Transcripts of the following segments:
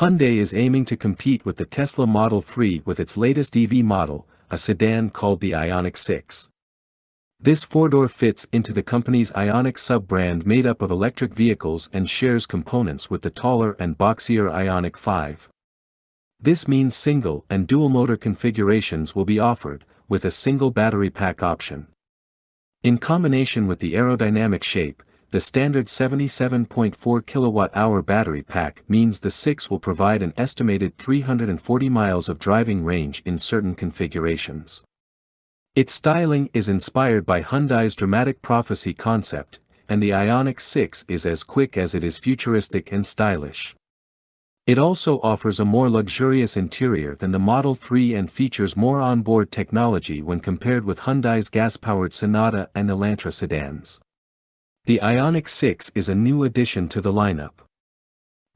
Hyundai is aiming to compete with the Tesla Model 3 with its latest EV model, a sedan called the IONIQ 6. This four-door fits into the company's IONIQ sub-brand made up of electric vehicles and shares components with the taller and boxier IONIQ 5. This means single and dual-motor configurations will be offered, with a single battery pack option. In combination with the aerodynamic shape, the standard 77.4 kWh battery pack means the 6 will provide an estimated 340 miles of driving range in certain configurations. Its styling is inspired by Hyundai's dramatic prophecy concept, and the IONIQ 6 is as quick as it is futuristic and stylish. It also offers a more luxurious interior than the Model 3 and features more onboard technology when compared with Hyundai's gas-powered Sonata and Elantra sedans. The IONIQ 6 is a new addition to the lineup.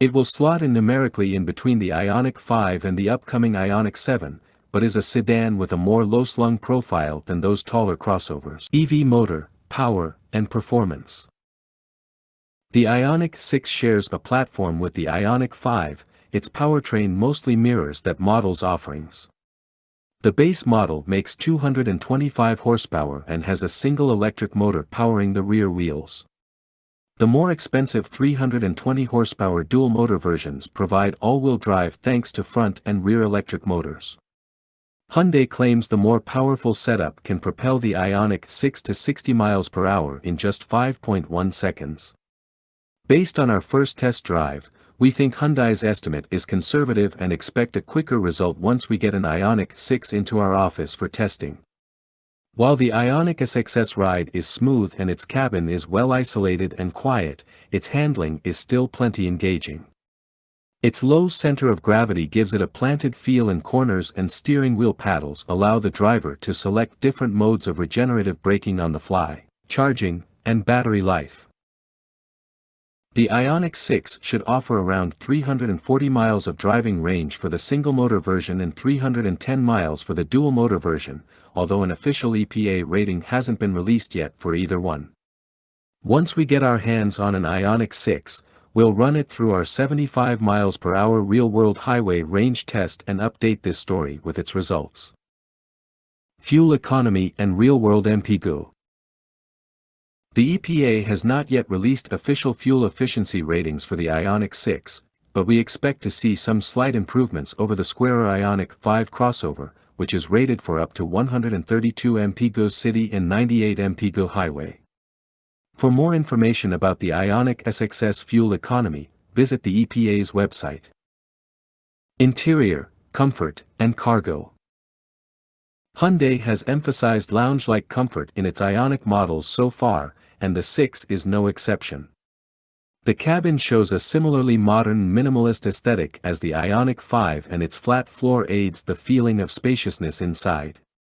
It will slot in numerically in between the IONIQ 5 and the upcoming IONIQ 7, but is a sedan with a more low-slung profile than those taller crossovers. EV motor, power, and performance. The IONIQ 6 shares a platform with the IONIQ 5, its powertrain mostly mirrors that model's offerings. The base model makes 225 horsepower and has a single electric motor powering the rear wheels. The more expensive 320 horsepower dual-motor versions provide all-wheel drive thanks to front and rear electric motors. Hyundai claims the more powerful setup can propel the IONIQ 6 to 60 miles per hour in just 5.1 seconds. Based on our first test drive, we think Hyundai's estimate is conservative and expect a quicker result once we get an IONIQ 6 into our office for testing. While the IONIQ SX's ride is smooth and its cabin is well isolated and quiet, its handling is still plenty engaging. Its low center of gravity gives it a planted feel, and corners and steering wheel paddles allow the driver to select different modes of regenerative braking on the fly, charging, and battery life. The IONIQ 6 should offer around 340 miles of driving range for the single-motor version and 310 miles for the dual-motor version, although an official EPA rating hasn't been released yet for either one. Once we get our hands on an IONIQ 6, we'll run it through our 75 miles per hour real-world highway range test and update this story with its results. Fuel economy and real-world MPG. The EPA has not yet released official fuel efficiency ratings for the IONIQ 6, but we expect to see some slight improvements over the squarer IONIQ 5 crossover, which is rated for up to 132 mpg city and 98 mpg highway. For more information about the IONIQ SX's fuel economy, visit the EPA's website. Interior, comfort, and cargo. Hyundai has emphasized lounge-like comfort in its IONIQ models so far, and the 6 is no exception. The cabin shows a similarly modern minimalist aesthetic as the IONIQ 5, and its flat floor aids the feeling of spaciousness inside.